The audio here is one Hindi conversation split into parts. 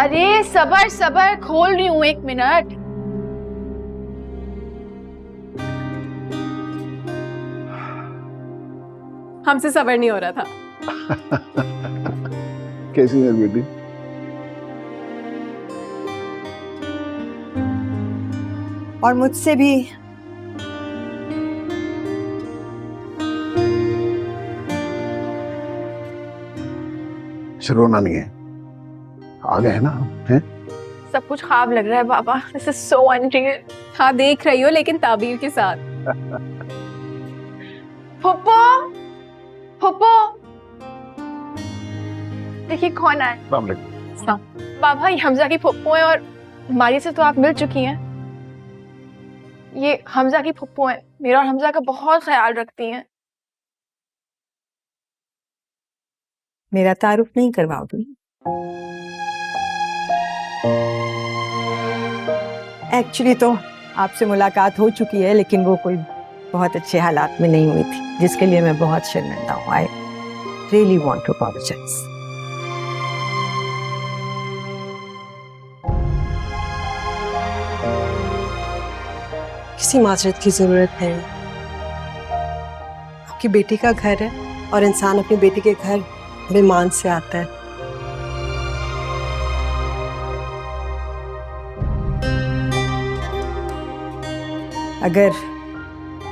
अरे सबर सबर, खोल रही हूँ, 1 मिनट। हमसे सबर नहीं हो रहा था। कैसी है बेटी? और मुझसे भी। रोना नहीं है, आ गए हैं ना हैं? सब कुछ ख्वाब लग रहा है बाबा। This is so unreal. हाँ देख रही हो, लेकिन ताबीर के साथ। फुप्पो, फुप्पो, देखिए कौन आए। बाबा ये हमजा की फुप्पो है, और मारिया से तो आप मिल चुकी हैं। ये हमजा की फुप्पो है, मेरा और हमजा का बहुत ख्याल रखती हैं। मेरा तारुफ नहीं करवाओगी? एक्चुअली तो आपसे मुलाकात हो चुकी है, लेकिन वो कोई बहुत अच्छे हालात में नहीं हुई थी, जिसके लिए मैं बहुत शर्मिंदा हूँ। I really want to apologise. किसी माजरत की जरूरत है। आपकी बेटी का घर है, और इंसान अपनी बेटी के घर बेईमान से आता है। अगर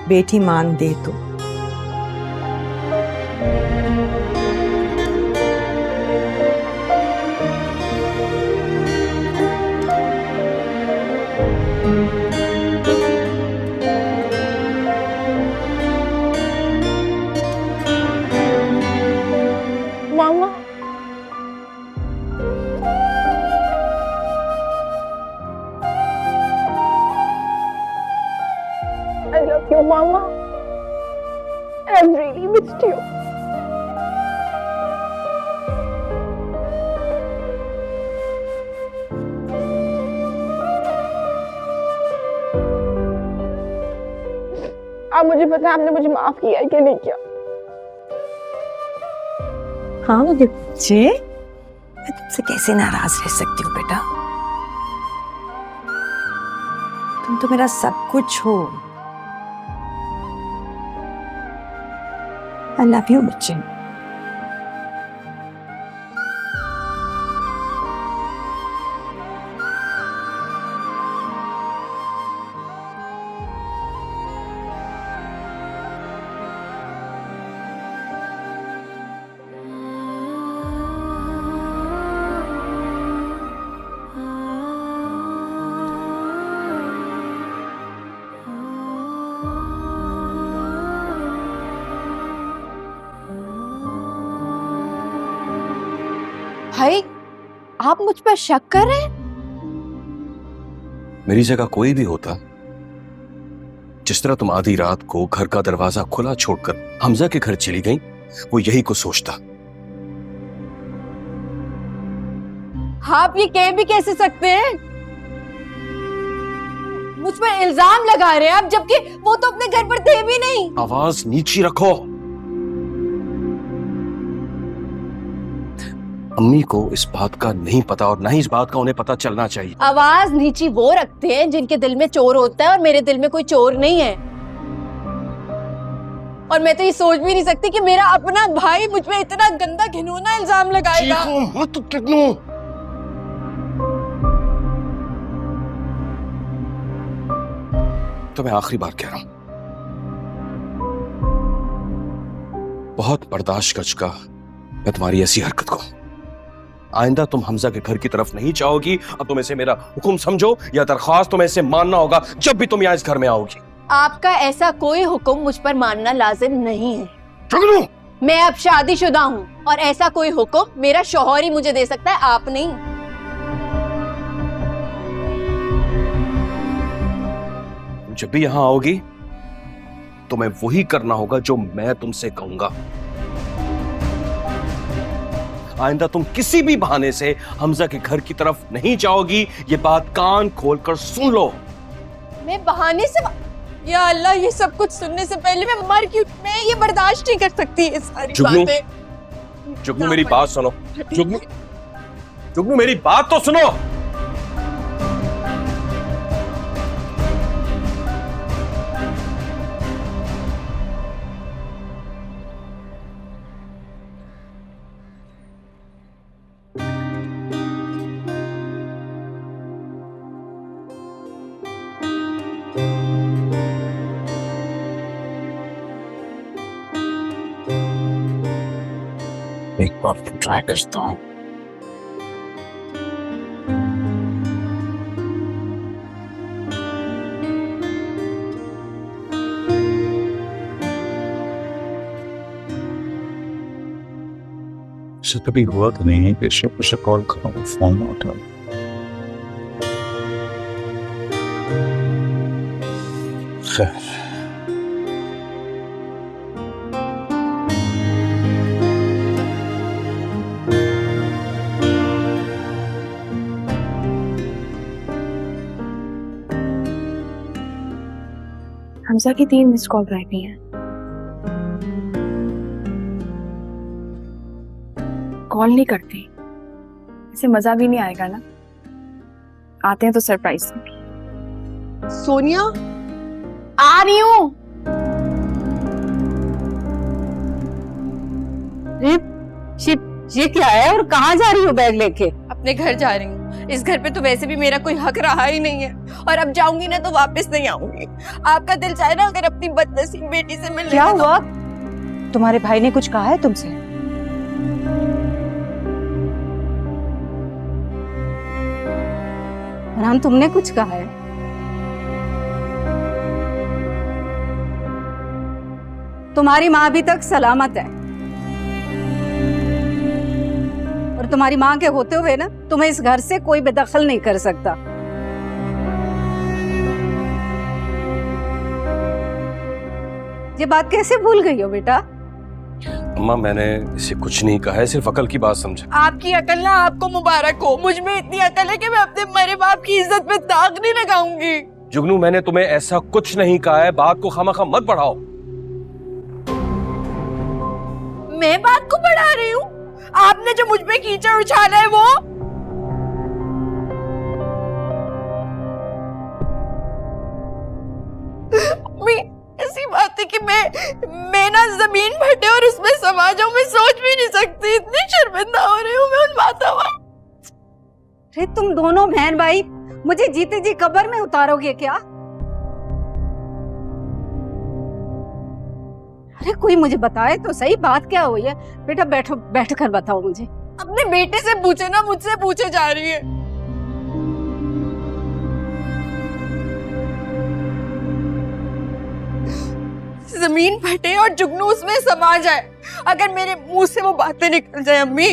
बेटी मान दे तो मामा, I love you, Mama. I've really missed you. आप मुझे पता है आपने मुझे माफ किया है कि नहीं किया? हाँ मुझे मैं तुमसे कैसे नाराज रह सकती हूँ बेटा? तुम तो मेरा सब कुछ हो। आई लव यू बच्चे। भाई, आप मुझ पर शक कर रहे हैं? मेरी जगह कोई भी होता, जिस तरह तुम आधी रात को घर का दरवाजा खुला छोड़कर हमजा के घर चली गई, वो यही कुछ सोचता। आप ये कह भी कैसे सकते हैं? मुझ पर इल्जाम लगा रहे हैं आप, जबकि वो तो अपने घर पर थे भी नहीं। आवाज नीची रखो। अम्मी को इस बात का नहीं पता, और ना ही इस बात का उन्हें पता चलना चाहिए। आवाज नीची वो रखते हैं जिनके दिल में चोर होता है, और मेरे दिल में कोई चोर नहीं है। और मैं तो ये सोच भी नहीं सकती कि मेरा अपना भाई मुझ पे इतना गंदा घिनौना इल्जाम लगाएगा। चीखो मत किन्नू। तो मैं आखिरी बार कह रहा हूं, बहुत बर्दाश्त कर चुका मैं तुम्हारी ऐसी हरकत को। आइंदा तुम हमजा के घर की तरफ नहीं चाहोगी। अब तुम इसे मेरा हुक्म समझो या दरख्वास्त तुम्हें इसे मानना होगा जब भी तुम यहाँ इस घर में आओगी। आपका ऐसा कोई हुक्म मुझ पर मानना लाजिम नहीं है। जुगनू! मैं अब शादीशुदा हूँ, और ऐसा कोई हुक्म मेरा शौहर ही मुझे दे सकता है, आप नहीं। जब भी यहाँ आओगी तुम्हें वही करना होगा जो मैं तुमसे कहूंगा। आइंदा तुम किसी भी बहाने से हमजा के घर की तरफ नहीं जाओगी, ये बात कान खोलकर सुन लो। मैं बहाने से? या अल्लाह, ये सब कुछ सुनने से पहले मैं मर क्यों? मैं ये बर्दाश्त नहीं कर सकती ये सारी जुगनू, बातें। जुगनू मेरी बात सुनो। जुगनू, जुगनू मेरी बात तो सुनो। एक बार तो ट्राई करता हूँ। ऐसा कभी हुआ तो नहीं है कि शिव से कॉल करूँ फोन ना उठाऊं। खैर हमजा की 3 मिस कॉल रह गई हैं। कॉल नहीं करती, इसे मजा भी नहीं आएगा ना। आते हैं तो सरप्राइज। सोनिया, आ रही हूँ। ये क्या है और कहाँ जा रही हो बैग लेके? अपने घर जा रही हूँ। इस घर पे तो वैसे भी मेरा कोई हक रहा ही नहीं है, और अब जाऊंगी ना तो वापस नहीं आऊंगी। आपका दिल चाहे ना अगर अपनी बदनसीब बेटी से मिलने। क्या हुआ? तुम्हारे भाई ने कुछ कहा है तुमसे? राम, तुमने कुछ कहा है? तुम्हारी माँ अभी तक सलामत है, और तुम्हारी माँ के होते हुए ना तुम्हें इस घर से कोई बेदखल नहीं कर सकता। ये बात कैसे भूल गई हो बेटा? अम्मा मैंने इसे कुछ नहीं कहा है, सिर्फ अकल की बात समझा। आपकी अकल ना आपको मुबारक हो। मुझ में इतनी अकल है कि मैं अपने मरे बाप की इज्जत पे दाग नहीं लगाऊंगी। जुगनू मैंने तुम्हें ऐसा कुछ नहीं कहा है, बात को खामखा मत बढ़ाओ। मैं बात को बढ़ा रही हूँ? आपने जो मुझ पे कीचड़ उछाला है वो। ऐसी बात है कि मैं ना जमीन फटे और उसमें समा जाऊं, मैं सोच भी नहीं सकती। इतनी शर्मिंदा हो रही हूँ मैं उन बातों पर। अरे तुम दोनों बहन भाई मुझे जीते जी कब्र में उतारोगे क्या? अरे कोई मुझे बताए तो सही, बात क्या हुई है? बेटा बैठो, बैठ कर बताओ मुझे। अपने बेटे से पूछे ना, मुझसे पूछे जा रही है। जमीन फटे और जुगनू उसमें समा जाए, अगर मेरे मुंह से वो बातें निकल जाए अम्मी।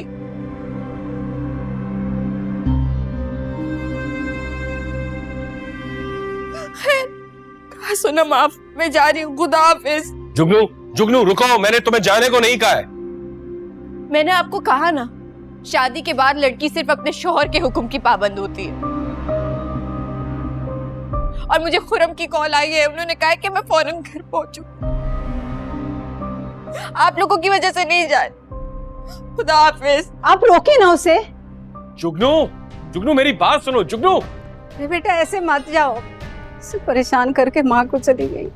सुना माफ, मैं जा रही हूँ। खुदा हाफिज। जुगनू जुगनू रुको, मैंने तुम्हें जाने को नहीं कहा है। मैंने आपको कहा ना, शादी के बाद लड़की सिर्फ अपने शौहर के हुक्म की पाबंद होती है। और मुझे खुरम की कॉल आई है, उन्होंने कहा कि मैं फौरन घर पहुंचूं। आप लोगों की वजह से नहीं जाए। खुदा हाफिज। आप रोके ना उसे। जुगनू जुगनू मेरी बात सुनो। जुगनू बेटा ऐसे मत जाओ, उसे परेशान करके माँ को चली गई।